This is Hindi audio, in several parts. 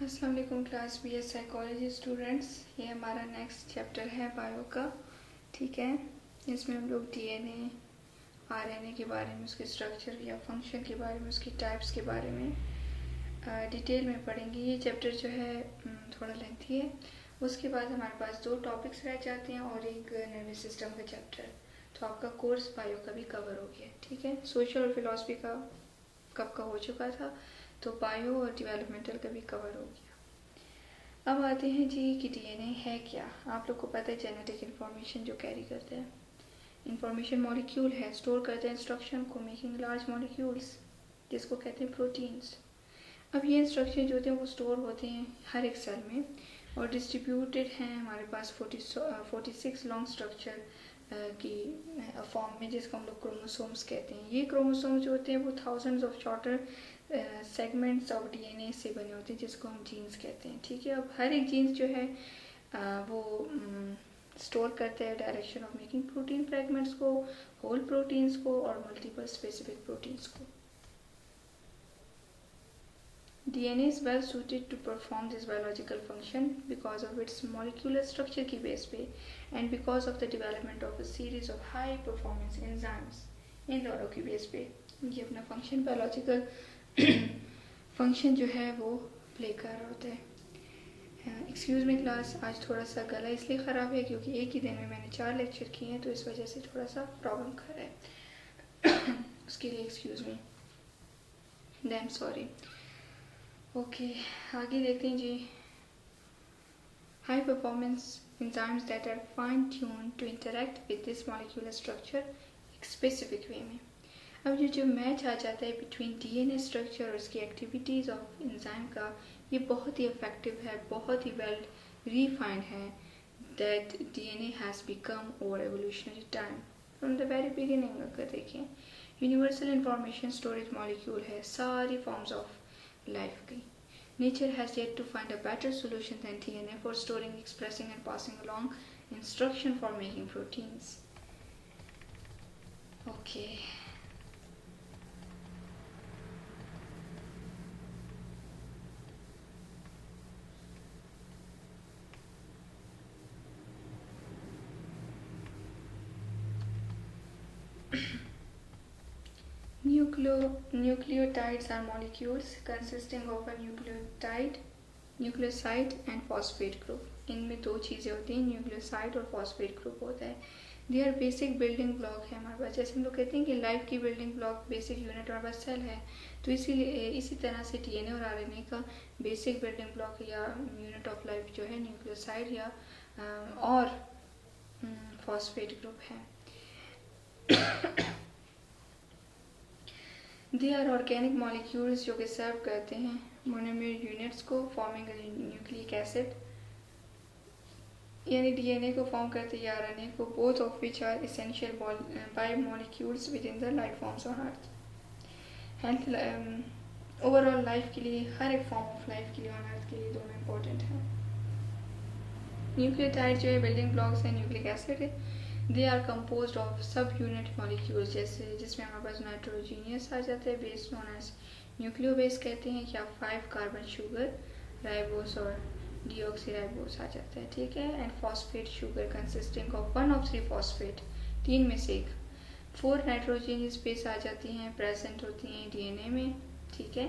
अस्सलाम वालेकुम क्लास BS साइकोलॉजी स्टूडेंट्स। ये हमारा नेक्स्ट चैप्टर है बायो का। ठीक है, इसमें हम लोग DNA RNA के बारे में, उसके स्ट्रक्चर या फंक्शन के बारे में, उसकी टाइप्स के बारे में डिटेल में पढ़ेंगे। ये चैप्टर जो है थोड़ा लेंथी है। उसके बाद हमारे पास 2 टॉपिक्स रह जाते हैं और एक नर्वस सिस्टम का चैप्टर। तो आपका कोर्स बायो का भी कवर हो गया। ठीक है, सोशल और फिलॉसफी का कब का हो चुका था, तो बायो और डेवलपमेंटल का भी कवर हो गया। अब आते हैं जी कि DNA है क्या। आप लोग को पता है जेनेटिक इन्फॉर्मेशन जो कैरी करते हैं। इन्फॉर्मेशन मॉलिक्यूल है, स्टोर करते हैं इंस्ट्रक्शन को, मेकिंग लार्ज मॉलिक्यूल्स जिसको कहते हैं प्रोटीन्स। अब ये इंस्ट्रक्शन जो होते हैं वो स्टोर होते हैं हर एक सेल में और डिस्ट्रीब्यूटेड हैं हमारे पास 46 लॉन्ग स्ट्रक्चर की फॉर्म में, जिसको हम लोग क्रोमोसोम्स कहते हैं। ये क्रोमोसोम्स जो होते हैं वो thousands of shorter segments of DNA से बने होते हैं, जिसको हम जीन्स कहते हैं। ठीक है, अब हर एक जीन्स जो है वो स्टोर करते हैं direction of making protein fragments को, होल प्रोटीन्स को और मल्टीपल स्पेसिफिक प्रोटीन्स को। DNA is well suited to perform this biological function because of its molecular structure की base पे and because of the development of a series of high performance enzymes इन दोनों की base पे ये अपना function biological function जो है वो play कर रहा होता है। एक्सक्यूज़ मी क्लास, आज थोड़ा सा गला इसलिए ख़राब है क्योंकि एक ही दिन में मैंने 4 लेक्चर किए हैं, तो इस वजह से थोड़ा सा प्रॉब्लम कर रहा है। उसके लिए excuse me, then sorry. Okay, आगे देखते हैं जी। High performance enzymes that are fine tuned to interact with this molecular structure एक स्पेसिफिक वे में। अब ये जो मैच आ जाता है बिटवीन DNA स्ट्रक्चर और इसकी एक्टिविटीज़ ऑफ एंजाइम का, ये बहुत ही इफेक्टिव है, बहुत ही वेल रिफाइंड है। That DNA has become over evolutionary time from the very beginning. अगर देखें, यूनिवर्सल इंफॉर्मेशन स्टोरेज मॉलिक्यूल है सारी फॉर्म्स ऑफ life की। Nature has yet to find a better solution than DNA for storing, expressing and passing along instruction for making proteins. Okay. Nucleotides are molecules consisting of a nucleoside and phosphate group. इनमें 2 चीज़ें होती हैं, न्यूक्लियोसाइड और फॉस्फेट ग्रुप होता है। They are basic building block है हमारे पास। जैसे हम लोग कहते हैं कि लाइफ की बिल्डिंग ब्लॉक बेसिक यूनिट हमारे पास सेल है, तो इसीलिए इसी तरह से DNA और RNA का बेसिक बिल्डिंग ब्लॉक या यूनिट ऑफ लाइफ जो है न्यूक्लियोसाइड या और फॉस्फेट ग्रुप है। दे आर ऑर्गेनिक मॉलिक्यूल्स जो कि सर्व करते हैं मोनोमर यूनिट्स को, फॉर्मिंग न्यूक्लिक एसिड, यानी DNA को फॉर्म करते हैं या RNA को, both of which are essential bio molecules within the life forms on earth. Health overall life के लिए, हर एक फॉर्म ऑफ लाइफ के लिए ऑन अर्थ के लिए दोनों इम्पोर्टेंट हैं। न्यूक्लियोटाइड जो है बिल्डिंग ब्लॉक्स है न्यूक्लिक एसिड है। They are compose of sub unit molecules, जैसे जिसमें हमारे पास नाइट्रोजीनियस आ जाता है base known as nucleobase कहते हैं, या 5 कार्बन शुगर राइबोस और डीऑक्सीराइबोस आ जाता है। ठीक है, and phosphate sugar consisting of 1 of 3 phosphate, 3 में से एक। 4 नाइट्रोजीनियस बेस आ जाती हैं, प्रेजेंट होती हैं DNA में। ठीक है,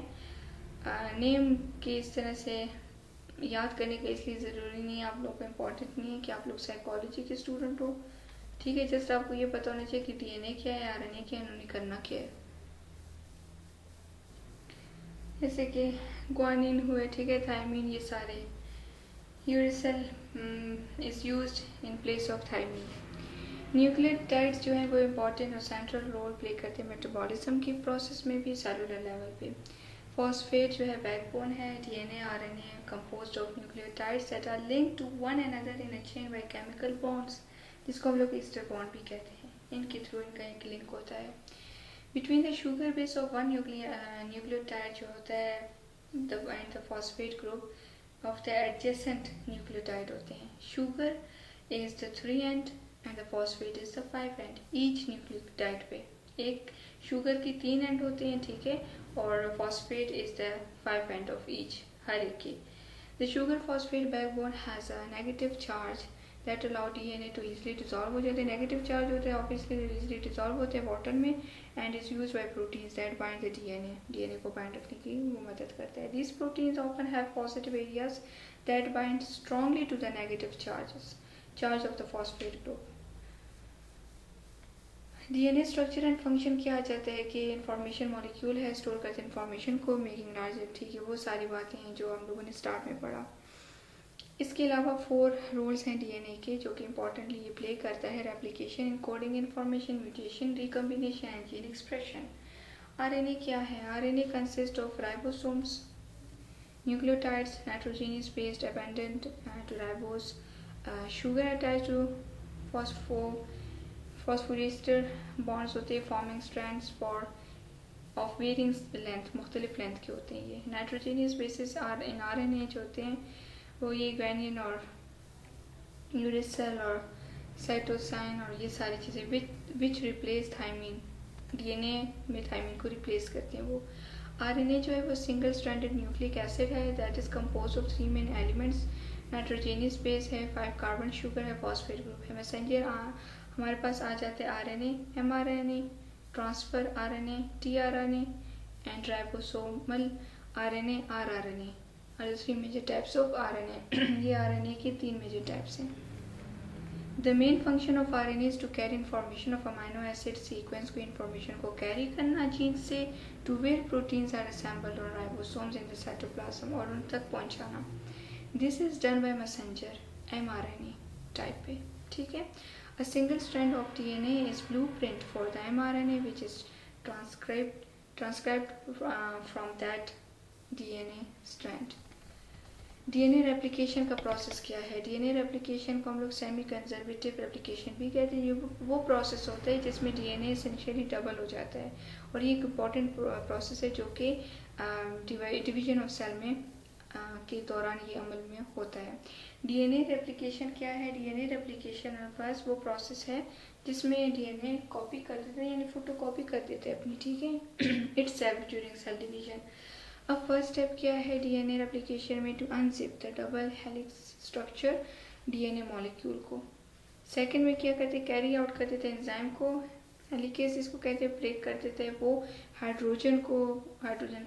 नेम के इस तरह से याद करने का इसलिए ज़रूरी नहीं है, आप लोग को इम्पोर्टेंट नहीं है कि आप लोग साइकोलॉजी के स्टूडेंट हो। ठीक है, जस्ट आपको ये पता होना चाहिए कि DNA क्या है, RNA क्या है, उन्होंने करना क्या है। जैसे कि ग्वानिन हुए, ठीक है, थायमिन, ये सारे। Uracil is used in place of thymine. Nucleotides जो है वो इम्पॉर्टेंट और सेंट्रल रोल प्ले करते हैं मेटाबॉलिज्म की प्रोसेस में भी, सेलुलर लेवल पे। फॉस्फेट जो है बैकबोन है। DNA RNA composed of nucleotides that are linked to one another in a chain by chemical bonds, जिसको हम लोग ईस्टर बॉन्ड भी कहते हैं। इनके थ्रू इनका एक लिंक होता है। Between the sugar base of one nucleotide जो होता है and the phosphate group of the adjacent nucleotide होते हैं। Sugar is the 3 and the phosphate is the 5 and. Each nucleotide पे एक शुगर की 3 एंड होते हैं, ठीक है, और phosphate is the 5 end of each, हर एक की। The sugar phosphate backbone has a negative charge that allow DNA to easily dissolve हो जाते हैं. Negative charge होते हैं obviously easily dissolve होते हैं water में and is used by proteins that bind the DNA. DNA को bind रखने की वो मदद करता है. These proteins often have positive areas that bind strongly to the negative charge of the phosphate group. DNA structure and function क्या आ जाता है कि इंफॉर्मेशन मॉलिक्यूल है, स्टोर करते हैं इंफॉर्मेशन को, मेकिंग लार्जर, ठीक है, वो सारी बातें हैं जो हम लोगों ने स्टार्ट में पढ़ा. इसके अलावा 4 रोल्स हैं डीएनए के जो कि इंपॉर्टेंटली ये प्ले करता है. Replication, encoding information, mutation, recombination and gene expression. RNA क्या है? RNA consist of ribosomes, nucleotides, nitrogenous based abundant to ribose, sugar attach to phosphoester bonds होते हैं, forming strands for of varying length, मुख्तलिफ लेंथ के होते हैं. ये नाइट्रोजनियस बेसिस इन आरएनए जो होते हैं वो ये ग्वानिन और यूरेसिल और साइटोसाइन और ये सारी चीज़ें विच रिप्लेस थायमीन, डीएनए में थायमीन को रिप्लेस करते हैं. वो आरएनए जो है वो सिंगल स्ट्रैंडेड न्यूक्लिक एसिड है that is compose of 3 main elements. Nitrogenous base है, 5 कार्बन शुगर है, फॉस्फेट ग्रुप है. मैसेंजर हमारे पास आ जाते हैं RNA, mRNA, transfer RNA, tRNA and ribosomal RNA, rRNA और 3 मेजर टाइप्स ऑफ आरएनए. ये आरएनए के 3 मेजर टाइप्स हैं. The main function of RNA is to carry information of amino acid sequence को इंफॉर्मेशन को कैरी करना जीन से to where proteins are assembled और राइबोसोम्स इन द साइटोप्लाज्म और उन तक पहुंचाना. This is done by messenger mRNA type पे, ठीक है. A single strand of DNA is blueprint for the mRNA which is transcribed from that DNA strand. DNA replication का प्रोसेस क्या है? डीएनए रेप्लिकेशन को हम लोग सेमी कंजर्वेटिव रेप्लिकेशन भी कहते हैं. ये वो प्रोसेस होता है जिसमें डीएनए एसेंशियली डबल हो जाता है और ये एक इम्पॉर्टेंट प्रोसेस है जो कि डिवीजन ऑफ सेल में के दौरान ये अमल में होता है. डीएनए रेप्लिकेशन क्या है? डीएनए रेप्लिकेशन बस वो प्रोसेस है जिसमें डीएनए कॉपी कर देते हैं यानी फोटो कॉपी कर देते हैं अपनी, ठीक है, itself during cell division. अब फर्स्ट स्टेप क्या है डीएनए रेप्लिकेशन में? To unzip the double helix structure DNA molecule को. सेकंड में क्या करते हैं? कैरी आउट कर देते हैं एंजाइम को, हेलिकेज इसको कहते हैं, ब्रेक कर देते हैं वो हाइड्रोजन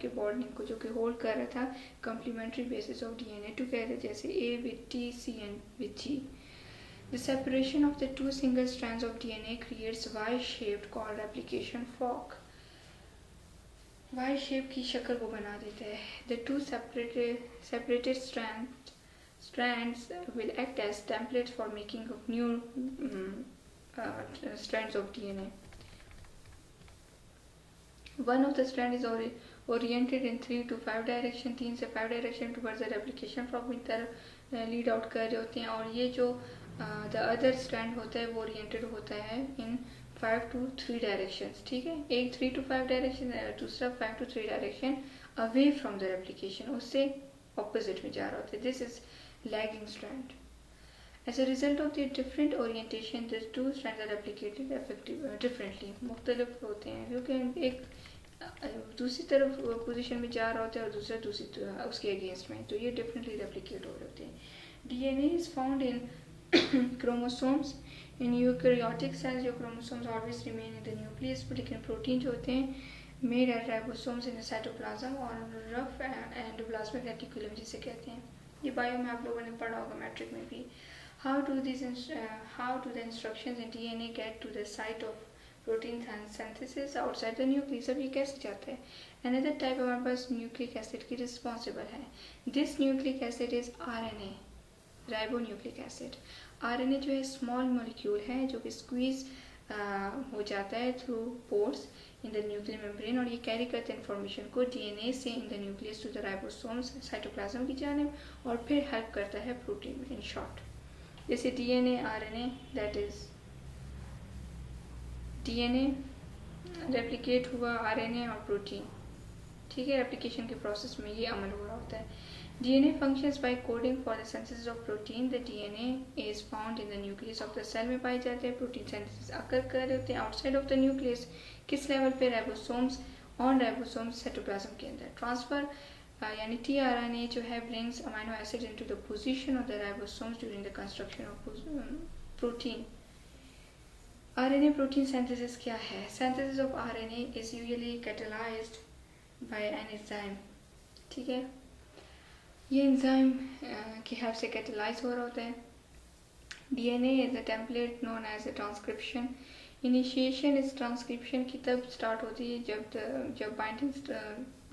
के बॉन्डिंग को जो कि होल्ड कर रहा था complementary bases of DNA together, जैसे A with T, C and with G. The separation of the 2 single strands of DNA creates Y shaped called replication fork. Y shape की शक्ल को बना देता है. The 2 separated strands will act as templates for making of new strands of DNA. One of the strands is oriented in 3 to 5 direction, 3 से 5 direction towards the replication fork की तरफ लीड आउट कर रहे होते हैं और ये जो द अदर स्ट्रैंड होता है वो ओरिएंटेड होता है इन 5 to 3 डायरेक्शंस, ठीक है. एक 3 to 5 डायरेक्शन, दूसरा 5 to 3 direction away from the replication, उससे ऑपोजिट में जा रहा होता है. This is lagging strand. As a result of their different orientation, the 2 strands are replicated differently. मुख्तलिफ होते हैं क्योंकि एक दूसरी तरफ पोजीशन में जा रहा होता है और दूसरा दूसरी उसके अगेंस्ट में, तो ये डिफरेंटली रेप्लिकेट हो रहे होते हैं. DNA is found in chromosomes. In eukaryotic cells जो chromosomes always remain in the nucleus, लेकिन प्रोटीन जो होते हैं made at ribosomes in the cytoplasm और रफ एंडोप्लाज्मिक रेटिकुलम जिसे कहते हैं. ये बायो में आप लोगों ने पढ़ा होगा मैट्रिक में भी. How do the instructions in DNA get to the site of protein synthesis outside the nucleus? अब ये कैसे जाता है? Another type हमारे पास न्यूक्लिक एसिड की रिस्पॉन्सिबल है. This nucleic acid is RNA, ribonucleic acid. RNA जो है स्मॉल मॉलिक्यूल है जो कि स्क्वीज हो जाता है through pores in the nuclear membrane और ये कैरी करते हैं इंफॉर्मेशन को डीएनए से in the nucleus to the ribosomes cytoplasm की जानिब और फिर हेल्प करता है प्रोटीन में. इन शॉर्ट जैसे DNA, RNA, that is DNA replicate हुआ, आरएनए और प्रोटीन, ठीक है. रेप्लिकेशन के प्रोसेस में ये अमल हो रहा होता है. DNA functions by coding for the synthesis of protein. The DNA is found in the nucleus of the cell में पाए जाते हैं. प्रोटीन सिंथेसिस अकर कर रहे होते हैं आउटसाइड ऑफ द न्यूक्लियस. किस लेवल पे? राइबोसोम्स, ऑन राइबोसोम्स साइटोप्लाज्म के अंदर. ट्रांसफर यानी tRNA जो है brings amino acid into the position of the ribosomes during the construction of protein. RNA protein synthesis क्या है? Synthesis of RNA is usually catalyzed by an enzyme. ठीक है, ये एंजाइम की हेल्प से कैटेलाइज हो रहा होता है. DNA is a template known as a transcription. Initiation इस ट्रांसक्रिप्शन की तब स्टार्ट होती है जब बाइंडिंग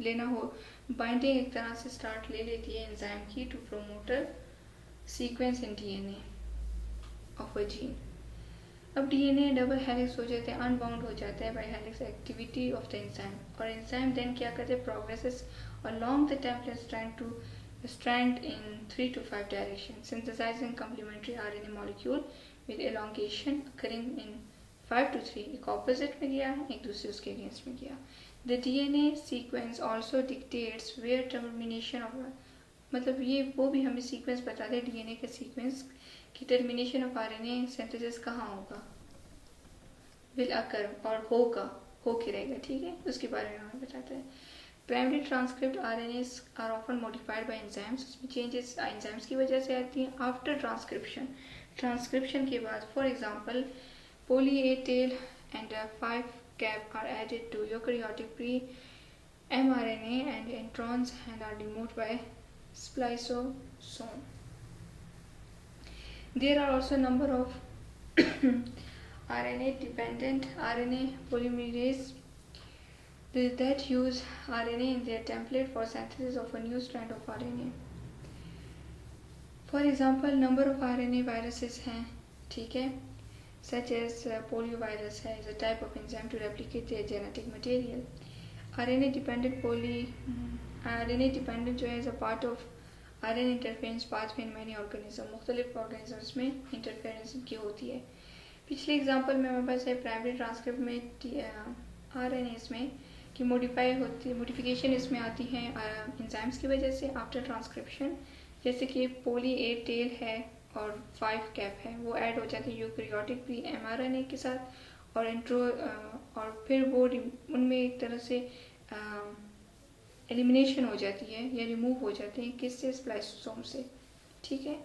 लेना हो. बाइंडिंग एक तरह से स्टार्ट ले लेती है एंजाइम की to promoter sequence in DNA of a gene. अब DNA डबल हेलिक्स हो जाते हैं, अनबाउंड हो जाता है by helix activity of the enzyme. और एंजाइम देन क्या करते हैं? Progresses along the template strand in 3 to 5 directions, synthesizing complementary RNA molecule with elongation occurring in 5 to 3. एक opposite में गया, एक दूसरे उसके against में गया. The DNA sequence also dictates where termination of मतलब ये वो भी हमें सीक्वेंस बताते हैं DNA के सीक्वेंस की टर्मिनेशन ऑफ RNA सिंथेसिस कहाँ होगा, विल अकर और होगा, हो के रहेगा. ठीक है, उसके बारे में हमें बताता है. Primary transcript RNAs are often modified by enzymes. उसमें चेंजेस एंजाइम्स की वजह से आती हैं. आफ्टर ट्रांसक्रिप्शन के बाद for example poly A tail and 5 cap are added to eukaryotic pre-mRNA and introns and are removed by spliceosome. There are also a number of RNA-dependent RNA polymerase that use RNA in their template for synthesis of a new strand of RNA. For example, number of RNA viruses हैं, ठीक है, such as poliovirus है, is a type of enzyme to replicate their genetic material. RNA dependent जो है is a part of RNA interference pathway in many organisms. मुख्तलिफ organisms में interference की होती है. पिछले एग्जाम्पल में हमारे पास है प्राइमरी ट्रांसक्रिप्ट में RNAs में कि मॉडिफिकेशन इसमें आती है एंजाइम्स की वजह से आफ्टर ट्रांसक्रिप्शन. जैसे कि पोली ए टेल है और 5 कैप है, वो ऐड हो जाती है यूकैरियोटिक प्री mRNA के साथ और फिर वो उनमें एक तरह से एलिमिनेशन हो जाती है या रिमूव हो जाते हैं. किससे? स्प्लाइसोसोम से. ठीक है,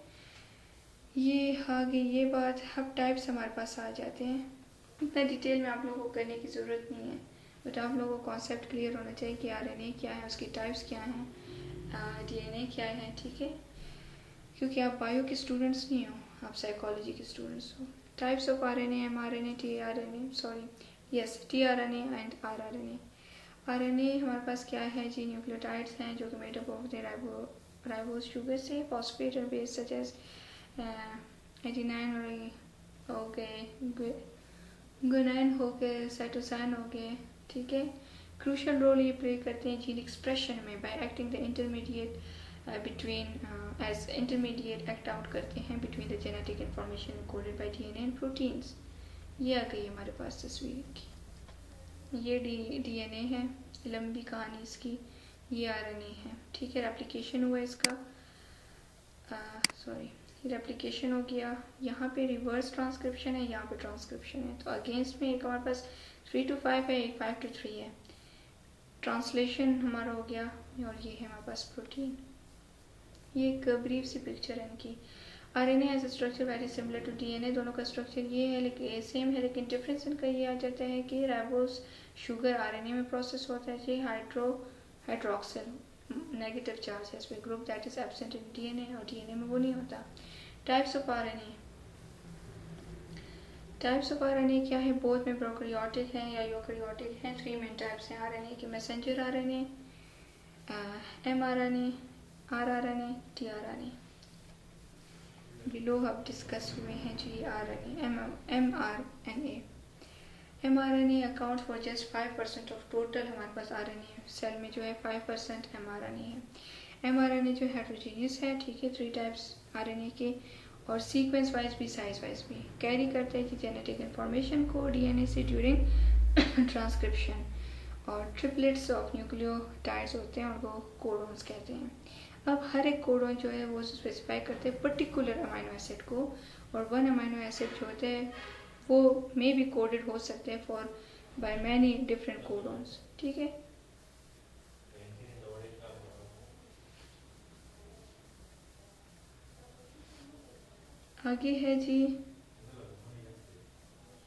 ये आगे ये बात. अब टाइप्स हमारे पास आ जाते हैं. इतना डिटेल में आप लोगों को करने की ज़रूरत नहीं है, बट आप लोगों को कॉन्सेप्ट क्लियर होना चाहिए कि RNA क्या है, उसकी टाइप्स क्या हैं, DNA क्या है. ठीक है, क्योंकि आप बायो के स्टूडेंट्स नहीं हो, आप साइकोलॉजी के स्टूडेंट्स हो. Types of RNA, mRNA, tRNA and rRNA. RNA हमारे पास क्या है जी? न्यूक्लियोटाइड्स हैं जो कि made up of the ribose sugar से. फॉस्फेट और बेस सच एज एडिनाइन हो गए, गुआनिन हो गए, साइटोसाइन हो गए. ठीक है, क्रूशल रोल ये प्ले करते हैं जीन एक्सप्रेशन में by acting the intermediate as intermediate act out करते हैं between the genetic information coded by DNA and proteins. ये आ गई हमारे पास तस्वीर की. ये DNA है, लंबी कहानी इसकी. ये RNA है. ठीक है, रेप्लिकेशन हुआ इसका, रेप्लिकेशन हो गया. यहाँ पे रिवर्स ट्रांसक्रिप्शन है, यहाँ पे ट्रांसक्रिप्शन है. तो अगेंस्ट में एक हमारे पास 3 to 5 है, एक 5 to 3 है. ट्रांसलेशन हमारा हो गया और ये है हमारे पास प्रोटीन. ये एक ब्रीफ सी पिक्चर है इनकी. RNA as structure very similar to DNA. दोनों का स्ट्रक्चर ये है लेकिन सेम है, लेकिन डिफरेंस इनका ये आ जाता है कि राइबोस शुगर RNA में प्रोसेस होता है जी. हाइड्रोक्सिल नेगेटिव चार्ज है इसमें, group that is absent in DNA और DNA में वो नहीं होता. टाइप्स ऑफ RNA क्या है? बोथ में प्रोकैरियोटिक है या यूकैरियोटिक है. 3 मेन टाइप्स हैं RNA के: messenger RNA, mRNA, rRNA, tRNA. Below अब डिस्कस हुए हैं जी mRNA. mRNA account for just 5% of total हमारे पास RNA सेल में जो है 5% mRNA है. mRNA जो हेट्रोजीनियस है. ठीक है, 3 टाइप्स RNA के और सीक्वेंस वाइज भी साइज वाइज भी कैरी करते हैं जेनेटिक इंफॉर्मेशन को DNA से ड्यूरिंग ट्रांसक्रिप्शन. और ट्रिपलेट्स ऑफ न्यूक्लियोटाइड्स होते हैं और वो कोडोन्स कहते हैं. अब हर एक कोडोन जो है वो स्पेसिफाई करते हैं पर्टिकुलर अमाइनो एसिड को, और 1 अमाइनो एसिड जो होते हैं वो मे बी कोडेड हो सकते हैं for by many different codons. ठीक है, आगे है जी,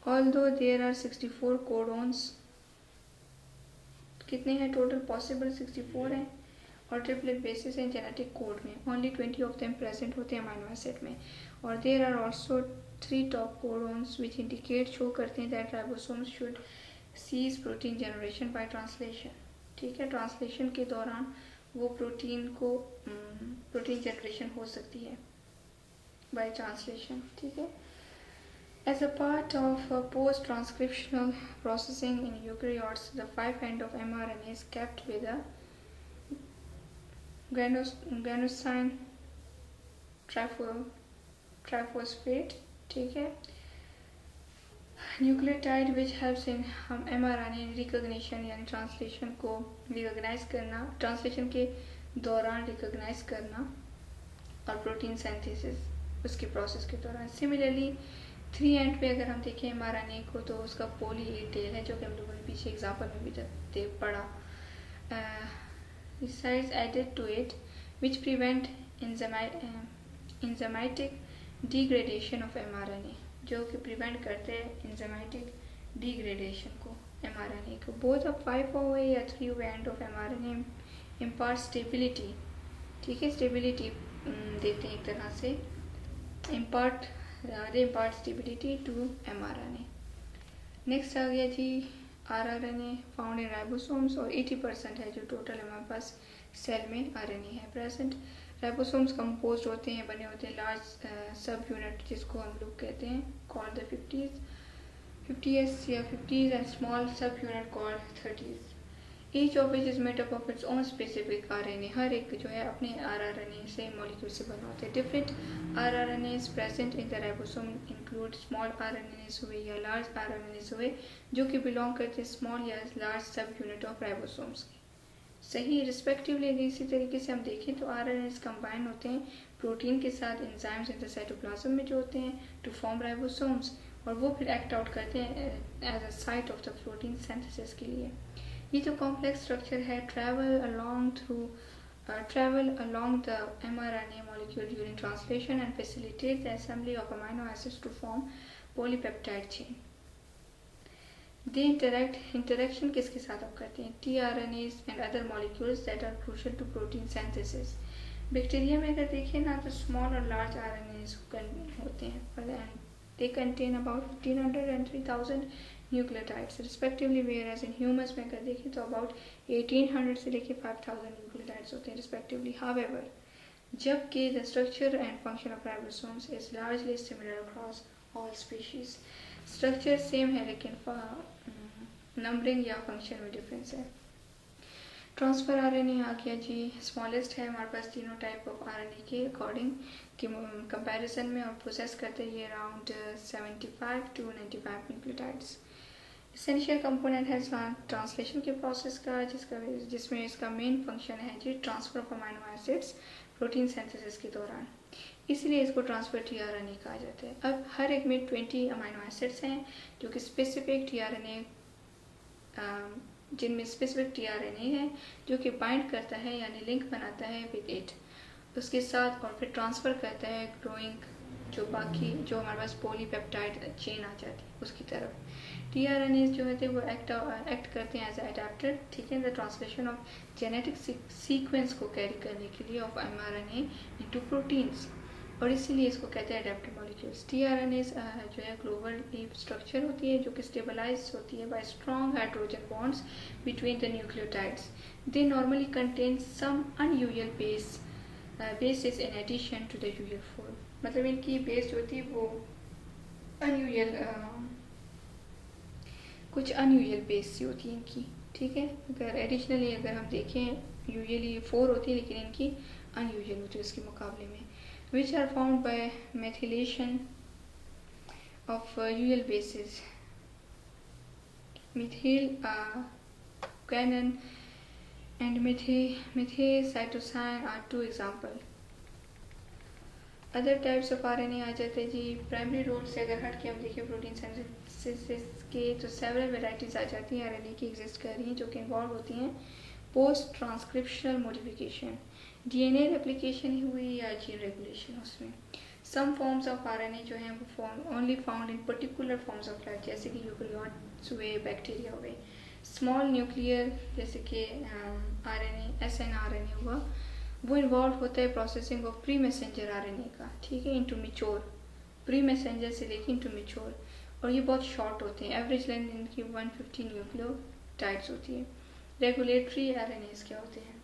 ऑल्दो देयर आर 64 कोडोन्स, कितने हैं टोटल पॉसिबल? 64 हैं, और ट्रिपलेट बेसिस हैं जेनेटिक कोड में, ओनली 20 ऑफ देम प्रेजेंट होते हैं अमाइनो एसिड में। और there are also 3 top codons which indicate, show करते हैं that ribosomes should cease protein generation by translation. ठीक है, ट्रांसलेशन के दौरान वो प्रोटीन जनरेशन हो सकती है बाय ट्रांसलेशन। ठीक है, as a part of post-transcriptional processing in eukaryotes, the 5' of mRNA is kept with a guanosine triphosphate, ठीक है, न्यूक्लियोटाइड विच हेल्प्स इन हम mRNA रिकॉग्निशन यानी ट्रांसलेशन को रिकॉग्नाइज करना, ट्रांसलेशन के दौरान रिकॉग्नाइज करना, और प्रोटीन सिंथेसिस उसके प्रोसेस के दौरान। सिमिलरली 3 एंड पे अगर हम देखें mRNA को, तो उसका पोली ए टेल है, जो कि हम लोगों ने पीछे एग्जाम्पल में भी पढ़ा। Besides added to it which prevent enzymatic degradation of mRNA, जो कि प्रिवेंट करते हैं enzymatic degradation को mRNA को। Both a 5 way या 3 way end of mRNA impart stability, ठीक है, स्टेबिलिटी देते हैं एक तरह से, they impart stability to mRNA। Next आ गया जी rRNA फाउंड इन राइबोसोम्स, और 80% है जो टोटल हमारे पास सेल में RNA है प्रेजेंट। राइबोसोम्स कंपोज होते हैं, बने होते हैं लार्ज सब यूनिट, जिसको हम लोग कहते हैं कॉल्ड द 50s या 50s, एंड स्मॉल सब unit called 30s। Each of which is made up of its own specific RNA, हर एक जो है अपने rRNA से मॉलिक्यूल से बना होते हैं। Different rRNAs present in the ribosome include small RNAs हुए या लार्ज RNAs हुए, जो कि बिलोंग करते हैं स्मॉल या लार्ज सब यूनिट ऑफ राइबोसोम्स की। सही, रिस्पेक्टिवली इसी तरीके से हम देखें तो RNAs कंबाइन होते हैं प्रोटीन के साथ एंजाइम्स इन द साइटोप्लाज्म में जो होते हैं टू फॉर्म राइबोसोम्स, और वो फिर एक्ट आउट करते हैं as a site of the protein synthesis के लिए। ये जो कॉम्प्लेक्स स्ट्रक्चर है travel along the mRNA molecule during translation and facilitate the assembly of amino acids to form polypeptide chain. They interaction किसके साथ आप करते हैं? tRNAs and other molecules that are crucial to protein synthesis. Bacteria में अगर देखें ना तो स्मॉल और लार्ज RNAs होते हैं, they contain about 1500 and 3000 nucleotides respectively, whereas in humans में अगर देखें तो about 1800 से लेके 5000 न्यूक्लियोटाइड्स होते हैं रिस्पेक्टिवली। However, जबकि the structure and function of ribosomes is largely similar across all species, structure same है लेकिन नंबरिंग या फंक्शन में डिफरेंस है। ट्रांसफर RNA आ गया जी, स्मॉलेस्ट है हमारे पास तीनों टाइप ऑफ RNA के अकॉर्डिंग के कंपैरिजन में, और प्रोसेस करते हैं ये अराउंड 75 to 95 न्यूक्लियोटाइड्स। एसेंशियल कंपोनेंट है ट्रांसलेशन के प्रोसेस का, जिसमें इसका मेन फंक्शन है जी transfer of amino acids protein synthesis के दौरान, इसलिए इसको ट्रांसफर tRNA कहा जाता है। अब हर एक में 20 अमाइनो एसिड्स हैं जो कि स्पेसिफिक tRNA, जिनमें स्पेसिफिक tRNA है जो कि बाइंड करता है यानी लिंक बनाता है विद इट उसके साथ, और फिर ट्रांसफ़र करता है ग्रोइंग जो हमारे पास पॉलीपेप्टाइड चेन आ जाती है उसकी तरफ। tRNA जो होते हैं वो एक्ट करते हैं एज अडेप्टर, ठीक है, the translation of genetic sequence को कैरी करने के लिए ऑफ mRNA इनटू प्रोटीन्स, और इसीलिए इसको कहते हैं अडेप्टर मॉलिक्यूल्स। tRNA जो है ग्लोबल लीफ स्ट्रक्चर होती है जो कि स्टेबलाइज होती है by strong hydrogen bonds between the nucleotides. They normally contain some unusual bases in addition to the usual form, मतलब इनकी बेस जो होती है वो कुछ अनयूजुअल बेस सी होती है इनकी, ठीक है। अगर एडिशनली अगर हम देखें यूजुअली 4 होती है लेकिन इनकी अनयूजुअल होती है उसके मुकाबले में, which are found by methylation of usual bases. Methyl guanine and methyl-cytosine are 2 example. Other types of RNA आ जाते हैं जी। प्राइमरी रोल से अगर हट के हम देखें प्रोटीन सिंथेसिस के तो सेवरल वेराइटीज़ आ जाती हैं RNA की एग्जिस्ट कर रही हैं जो कि इन्वॉल्व होती हैं post transcriptional modification, DNA replication हुई या जीन रेगुलेशन उसमें। सम फॉर्म्स ऑफ आरएनए जो हैं वो form only found in particular forms of life, जैसे कि यूकेरियोट्स हुए, बैक्टीरिया हुए। स्मॉल न्यूक्लियर जैसे कि आरएनए, एसएनआरएनए हुआ, वो इन्वॉल्व होता है processing of pre messenger RNA का, ठीक है, इनटू मैच्योर, प्री मैसेंजर से लेके इनटू मैच्योर। और ये बहुत शॉर्ट होते हैं, एवरेज लेंथ इनकी 150 न्यूक्लियोटाइड्स होती है। रेगुलेटरी आरएनएस क्या होते हैं?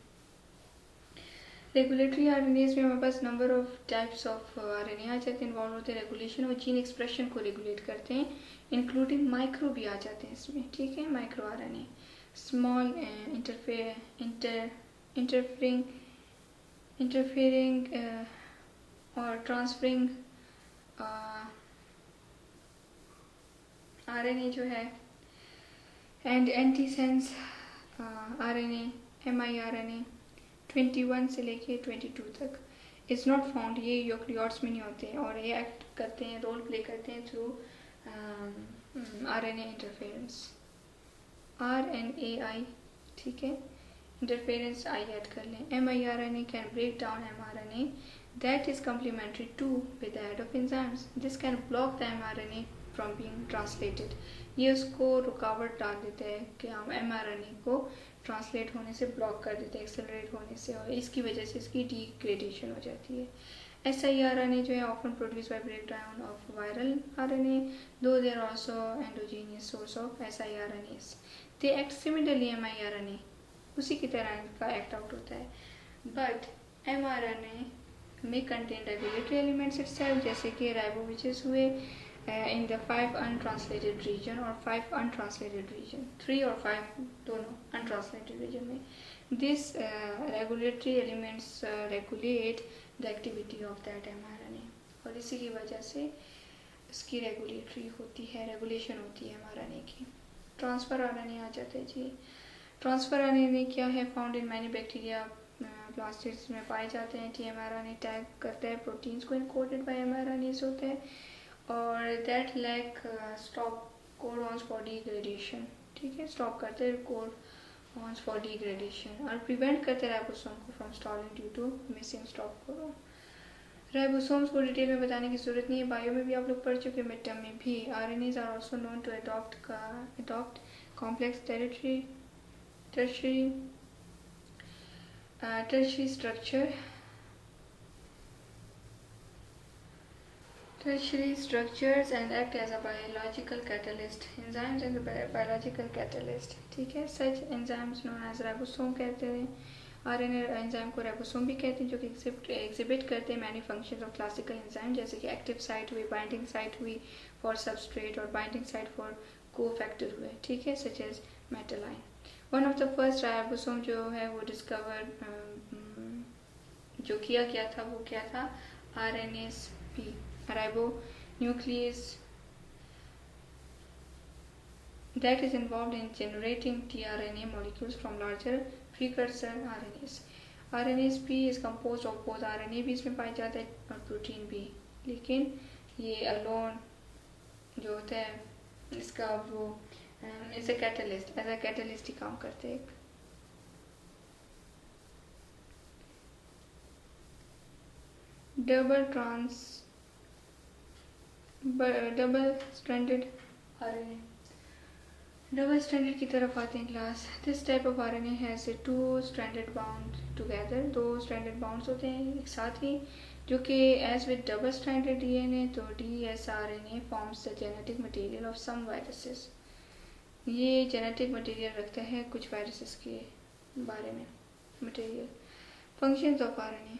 रेगुलेटरी आरएनएस में हमारे पास number of types of RNA आ जाते हैं, इन्वॉल्व होते हैं रेगुलेशन और जीन एक्सप्रेशन को रेगुलेट करते हैं, इंक्लूडिंग माइक्रो भी आ जाते हैं इसमें, ठीक है, माइक्रो आरएनए। स्मॉल इंटरफेयरिंग और ट्रांसफरिंग आरएनए जो है, एंड एंटीसेंस आरएनए, एमआईआरएनए 21 से लेके 22 तक इज नॉट फाउंड, ये यूकेरियोट्स में नहीं होते और ये एक्ट करते हैं, रोल प्ले करते हैं थ्रू आरएनए इंटरफेरेंस, आरएनएआई, ठीक है, इंटरफेरेंस आई ऐड कर लें। MiRNA can break down mRNA that is complementary to with the aid of enzymes. This can block the mRNA from being translated. ये उसको रुकावट डाल देता है कि हम mRNA को ट्रांसलेट होने से ब्लॉक कर देते हैं, एक्सेलरेट होने से, और इसकी वजह से इसकी डिग्रेडेशन हो जाती है। siRNA जो है often produced by breakdown of viral RNA, though they are also endogenous source of siRNAs. They act similarly miRNA, उसी की तरह इनका एक्ट आउट होता है, but mRNA may contain regulatory elements itself, जैसे कि राइबोविचेस हुए in the 5 untranslated region और 5 untranslated region, 3 और 5 दोनों untranslated region में। This regulatory elements regulate the activity of that mRNA, और इसी की वजह से इसकी रेगुलेटरी होती है, रेगुलेशन होती है mRNA की। ट्रांसफर आरएनए आ जाते हैं जी। ट्रांसफर आरएनए क्या है? Found in many bacteria plastids में पाए जाते हैं। टीएमआरएनए टैग करता है प्रोटीन्स को, इनकोडेड बाय एमआरएनएस होते हैं, और that lack stop codons for degradation, ठीक है, स्टॉप करते हैं कोडॉन्स फॉर डिग्रेडेशन और प्रिवेंट करते हैं राइबोसोम को from stalling due to missing stop codon. Ribosomes को डिटेल में बताने की जरूरत नहीं है, बायो में भी आप लोग पढ़ चुके, मिड टर्म में भी। RNAs are also known to adopt complex tertiary structures and act as a biological catalyst. Enzymes and the biological catalyst, ठीक है। Such enzymes known as ribosome कहते हैं। आरएनए एंजाइम को राइबोसोम भी कहते हैं, जो कि एग्जिबिट करते हैं many functions of classical enzyme, जैसे कि एक्टिव साइट हुई, बाइंडिंग साइट हुई फॉर सबस्ट्रेट और बाइंडिंग साइट फॉर कोफैक्टर हुए, ठीक है, such as metal ion. One of the first ribosome जो है वो डिस्कवर जो किया गया था वो क्या था? RNS-P, ribonuclease, that is involved in generating tRNA molecules from larger precursor RNAs. RNAs-P is composed of both RNA भी इसमें पाया जाता है और प्रोटीन भी, लेकिन ये अलोन जो होता है इसका वो एज ए कैटलिस्ट ही काम करते हैं। Double stranded RNA, double stranded की तरफ आते हैं class. This type of RNA has two stranded bound together, 2 stranded bounds होते हैं एक साथ ही, जो कि as with double stranded DNA, तो dsRNA forms the genetic material of some viruses. ये जेनेटिक मटेरियल रखता है कुछ वायरसेस के बारे में material. Functions of RNA,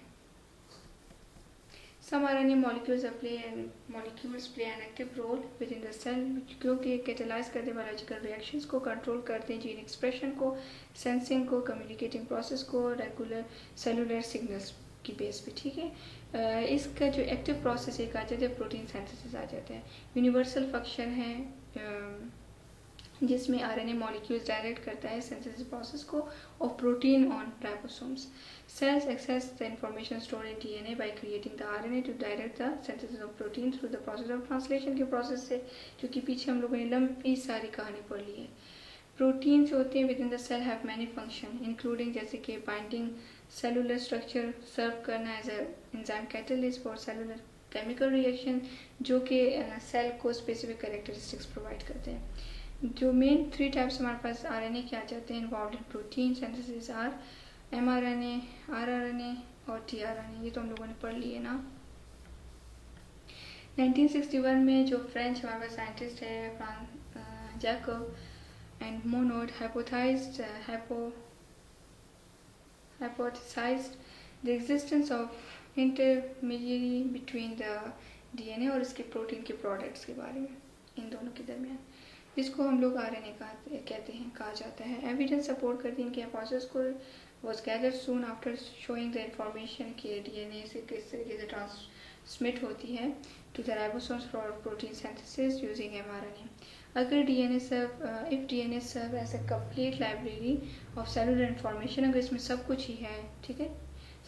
Some RNA molecules play an active role within the cell, क्योंकि कैटेलाइज करते हैं बायोलॉजिकल रिएक्शंस को, कंट्रोल करते हैं जीन एक्सप्रेशन को, सेंसिंग को, कम्युनिकेटिंग प्रोसेस को, रेगुलर सेलुलर सिग्नल्स की बेस पे, ठीक है। इसका जो एक्टिव प्रोसेस एक आ जाता है प्रोटीन सिंथेसिस आ जाता है। यूनिवर्सल फंक्शन है जिसमें आरएनए मॉलिक्यूल्स डायरेक्ट करता है सिंथेसिस प्रोसेस को of protein on ribosomes. Cells access the information stored in DNA by creating the RNA to direct the synthesis of protein through the process of translation के प्रोसेस से, जो कि पीछे हम लोगों ने लंबी सारी कहानी पढ़ ली है। प्रोटीन्स होते हैं within the cell have many function including जैसे कि बाइंडिंग सेलुलर स्ट्रक्चर, सर्व करना as a enzyme catalyst for cellular chemical reaction जो कि सेल को स्पेसिफिक कैरेक्टरिस्टिक्स प्रोवाइड करते हैं। जो मेन 3 टाइप्स हमारे पास आरएनए के आ जाते हैं involve in protein synthesis are mRNA, rRNA और टीआरएनए। ये तो हम लोगों ने पढ़ लिए ना। 1961 में जो फ्रेंच हमारे पास साइंटिस्ट है Jacob and Monod hypothesized the existence of intermediary between the DNA और इसके प्रोटीन के प्रोडक्ट्स के बारे में, इन दोनों के दरमियान, जिसको हम लोग आरएनए कहते हैं, कहा जाता है। एविडेंस सपोर्ट करती है इनके हाइपोथेसिस को was gathered soon after showing the information कि डीएनए से किस तरीके से ट्रांसमिट होती है to the ribosomes for protein synthesis using mRNA. अगर DNA serve if DNA serve as a complete library of cellular information, अगर इसमें सब कुछ ही है, ठीक है,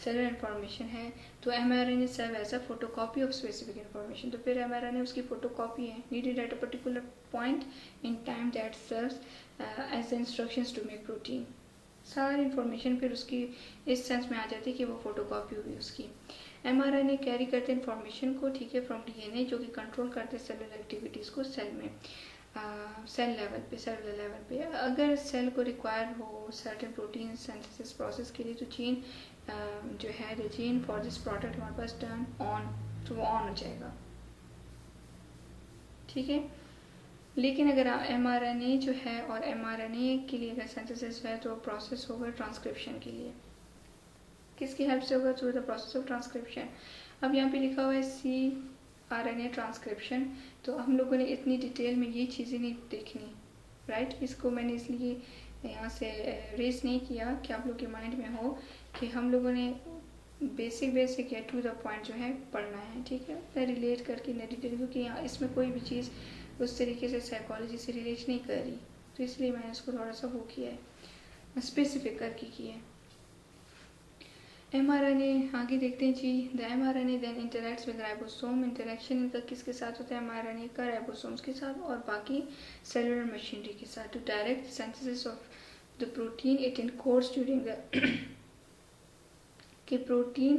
सेलुलर इन्फॉर्मेशन है, तो mRNA serve as a photocopy of specific information. तो फिर mRNA उसकी photocopy है, needed at a particular point in time that serves as the instructions to make protein. सारी इन्फॉर्मेशन फिर उसकी इस सेंस में आ जाती है कि वो फोटोकॉपी हुई उसकी। एमआरएनए कैरी करते इन्फॉर्मेशन को, ठीक है, फ्रॉम डीएनए, जो कि कंट्रोल करते सेलुलर एक्टिविटीज़ को सेल में, सेल लेवल पे, सेलुलर लेवल पे। अगर सेल को रिक्वायर हो सर्टेन प्रोटीन सिंथेसिस प्रोसेस के लिए, तो जीन जो है the gene for this product हमारे पास टर्न ऑन, तो वो ऑन हो जाएगा, ठीक है। लेकिन अगर mRNA जो है और mRNA के लिए अगर सिंथेसिस है तो प्रोसेस होगा ट्रांसक्रिप्शन के लिए। किसकी हेल्प से होगा? Through the process of transcription. अब यहाँ पे लिखा हुआ है cRNA ट्रांसक्रिप्शन, तो हम लोगों ने इतनी डिटेल में ये चीज़ें नहीं देखनी, राइट। इसको मैंने इसलिए यहाँ से रेस नहीं किया कि आप लोग के माइंड में हो कि हम लोगों ने बेसिक या टू द पॉइंट जो है पढ़ना है, ठीक है, मैं रिलेट करके नहीं डिटेल, क्योंकि यहाँ इसमें कोई भी चीज़ उस तरीके से साइकोलॉजी से रिलेट नहीं कर रही, तो इसलिए मैंने इसको थोड़ा सा वो किया है, स्पेसिफिक करके किया है। mRNA आगे देखते हैं जी। The mRNA then interacts with ribosome. Interaction इनका किसके साथ होता है? mRNA का राइबोसोम्स के साथ और बाकी सेलुलर मशीनरी के साथ। To direct synthesis of the protein it encodes during the के प्रोटीन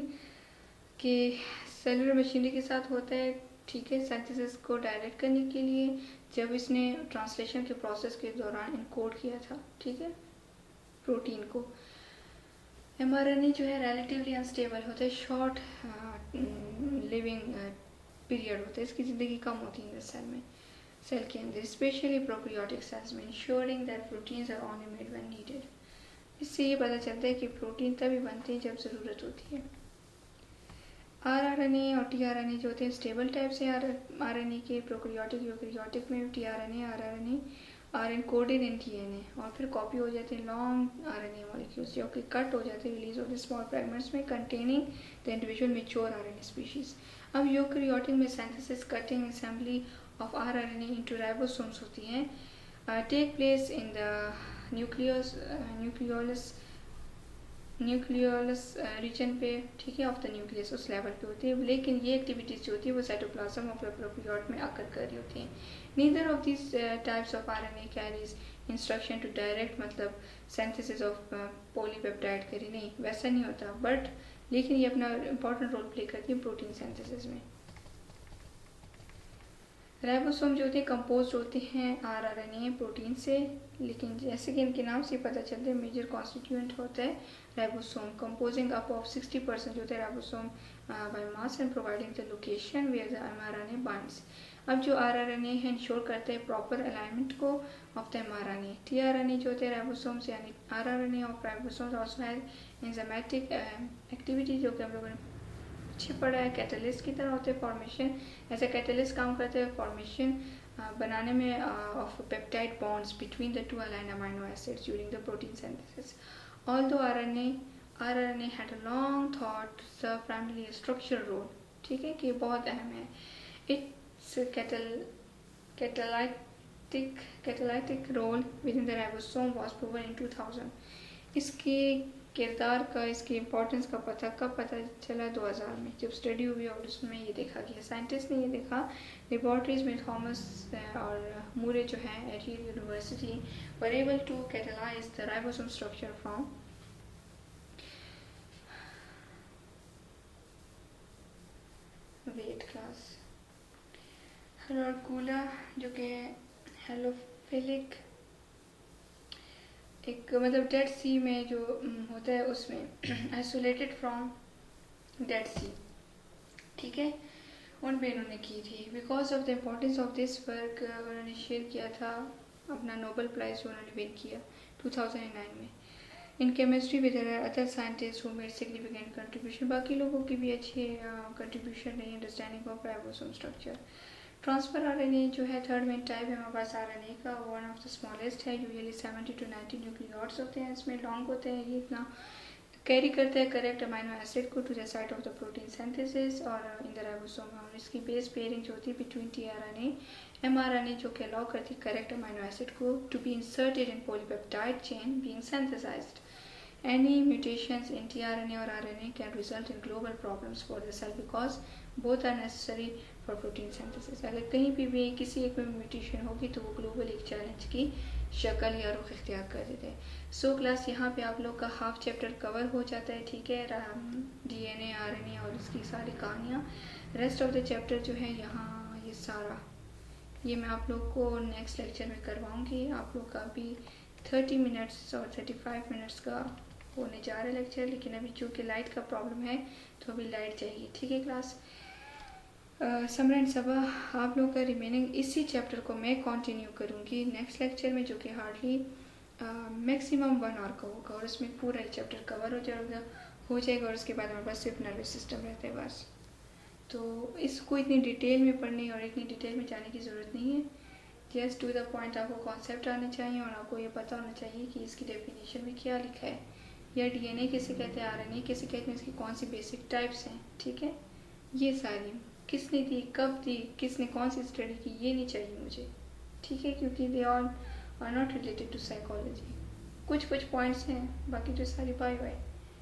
के सेलुलर मशीनरी के साथ होता है, ठीक है, सिंथेसिस को डायरेक्ट करने के लिए, जब इसने ट्रांसलेशन के प्रोसेस के दौरान इनकोड किया था, ठीक है, प्रोटीन को। mRNA जो है रिलेटिवली अनस्टेबल होता है, शॉर्ट लिविंग पीरियड होता है, इसकी ज़िंदगी कम होती है सेल में, सेल के अंदर, स्पेशली प्रोकैरियोटिक सेल्स में, ensuring that proteins are only made when needed. इससे ये पता चलता है कि प्रोटीन तभी बनते हैं जब ज़रूरत होती है। आरआरएनए और टीआरएनए जो होते हैं स्टेबल टाइप से आरएनए के, प्रोकैरियोटिक यूकैरियोटिक में tRNA rRNA are encoded in DNA और फिर कॉपी हो जाते हैं लॉन्ग आरएनए मॉलिक्यूल्स जो कि कट हो जाते हैं, रिलीज होते हैं स्मॉल फ्रेगमेंट्स में containing the individual mature RNA species. अब यूकैरियोटिक में synthesis, cutting, assembly of rRNA into ribosomes होती हैं, take place in the nucleolus region पे, ठीक है, ऑफ द न्यूक्लियस, उस लेवल पे होती है। लेकिन ये एक्टिविटीज़ जो होती है वो साइटोप्लाज्म ऑफ द प्रोकैरियोट में आकर कर रही होती हैं। Neither of this types of RNA carries instruction to direct, मतलब सिंथेसिस ऑफ पॉलीपेप्टाइड करी, नहीं वैसा नहीं होता, बट लेकिन ये अपना इंपॉर्टेंट रोल प्ले करती है प्रोटीन सिंथेसिस में। राइबोसोम जो होते हैं कंपोज होते हैं आरआरएनए प्रोटीन से, लेकिन जैसे कि इनके नाम से पता चलता है मेजर कॉन्स्टिट्यूएंट होता है राइबोसोम, कंपोजिंग अप ऑफ 60% जो होता है ribosome by mass and providing the location where the mRNA binds. अब जो आरआरएनए है इंश्योर करते हैं प्रॉपर अलाइनमेंट को ऑफ द एमआरएनए। टीआरएनए जो होते हैं राइबोसोम्स यानी rRNA of ribosomes also have enzymatic activity, जो कि हम लोगों ने पीछे पड़ा है, कैटलिस्ट की तरह होते हैं, फॉर्मेशन ऐसे कैटलिस्ट काम करते हैं फॉर्मेशन बनाने में of peptide bonds between the two aligned amino acids during the protein synthesis. Although rRNA had a long thought serve primary structural role, ठीक है, कि बहुत अहम है। Its catalytic role within the ribosome was proven in 2000। इसके किरदार का, इसकी इम्पोर्टेंस का कब पता चला? 2000 में जब स्टडी हुई और उसमें ये देखा गया, साइंटिस्ट ने ये देखा लेबॉर्ट्रीज में, थॉमस और मूरे जो हैं at Yale University were able to catalyse the ribosome structure from wet class. Haloarcula जो कि हेलोफिलिक, एक मतलब डेड सी में जो होता है उसमें, आइसोलेटेड फ्रॉम डेड सी, ठीक है, उन पे इन्होंने की थी। Because of the importance of this work उन्होंने शेयर किया था अपना नोबेल प्राइज़ जो उन्होंने विन किया 2009 में। इन केमिस्ट्री भी there are other scientist who made significant contribution, बाकी लोगों की भी अच्छी कंट्रीब्यूशन रही understanding of ribosome structure. Transfer RNA जो है थर्ड मेन टाइप है हमारे पास आरएनए का, वन ऑफ द स्मॉलेस्ट है, यूजुअली 70 to 90 न्यूक्लियोइड्स होते हैं, इसमें लॉन्ग होते हैं, ये इतना कैरी करते हैं करेक्ट अमाइनो एसिड को to the site of the protein synthesis और इन द राइबोसोम। और इसकी बेस पेयरिंग जो होती है बिटवीन टीआरएनए एमआरएनए जो कि अलाउ करती है करेक्ट अमाइनो एसिड को to be inserted in polypeptide chain being synthesized. Any mutations in tRNA or RNA can result in global problems for the cell because both are necessary for protein synthesis. अगर कहीं भी किसी एक में म्यूटेशन होगी तो वो ग्लोबल एक चैलेंज की शक्ल या रुख इख्तियार कर देते हैं। सो क्लास यहाँ पे आप लोग का हाफ चैप्टर कवर हो जाता है, ठीक है, DNA RNA और इसकी सारी कहानियाँ। रेस्ट ऑफ द चैप्टर जो है यहाँ ये सारा ये मैं आप लोग को नेक्स्ट लेक्चर में करवाऊँगी। आप लोग का अभी 30 मिनट्स और 35 मिनट्स का होने जा रहा है लेक्चर, लेकिन अभी चूँकि लाइट का प्रॉब्लम है तो अभी लाइट जाएगी, ठीक है क्लास। समर एंड सबा आप लोगों का रिमेनिंग इसी चैप्टर को मैं कंटिन्यू करूँगी नेक्स्ट लेक्चर में, जो कि हार्डली मैक्सिमम 1 आवर का होगा और उसमें पूरा चैप्टर कवर हो जाएगा और उसके बाद हमारे पास सिर्फ नर्वस सिस्टम रहता है बस। तो इसको इतनी डिटेल में पढ़ने और इतनी डिटेल में जाने की ज़रूरत नहीं है, जस्ट टू द पॉइंट आपको कॉन्सेप्ट आने चाहिए और आपको ये पता होना चाहिए कि इसकी डेफिनेशन में क्या लिखा है, या डीएनए किसे कहते हैं, आरएनए किसे कहते हैं, इसकी कौन सी बेसिक टाइप्स हैं, ठीक है। ये सारी किसने दी, कब दी, किसने कौन सी स्टडी की, ये नहीं चाहिए मुझे, ठीक है, क्योंकि they all are not related to psychology. कुछ पॉइंट्स हैं, बाकी जो सारी बायो है,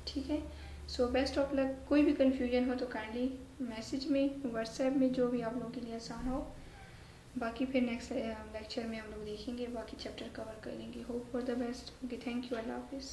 ठीक है। So best of luck. कोई भी कन्फ्यूजन हो तो काइंडली मैसेज में, व्हाट्सएप में, जो भी आप लोगों के लिए आसान हो। बाकी फिर नेक्स्ट लेक्चर में हम लोग देखेंगे, बाकी चैप्टर कवर कर लेंगे। Hope for the best. Okay, thank you, अल्लाह हाफिज़।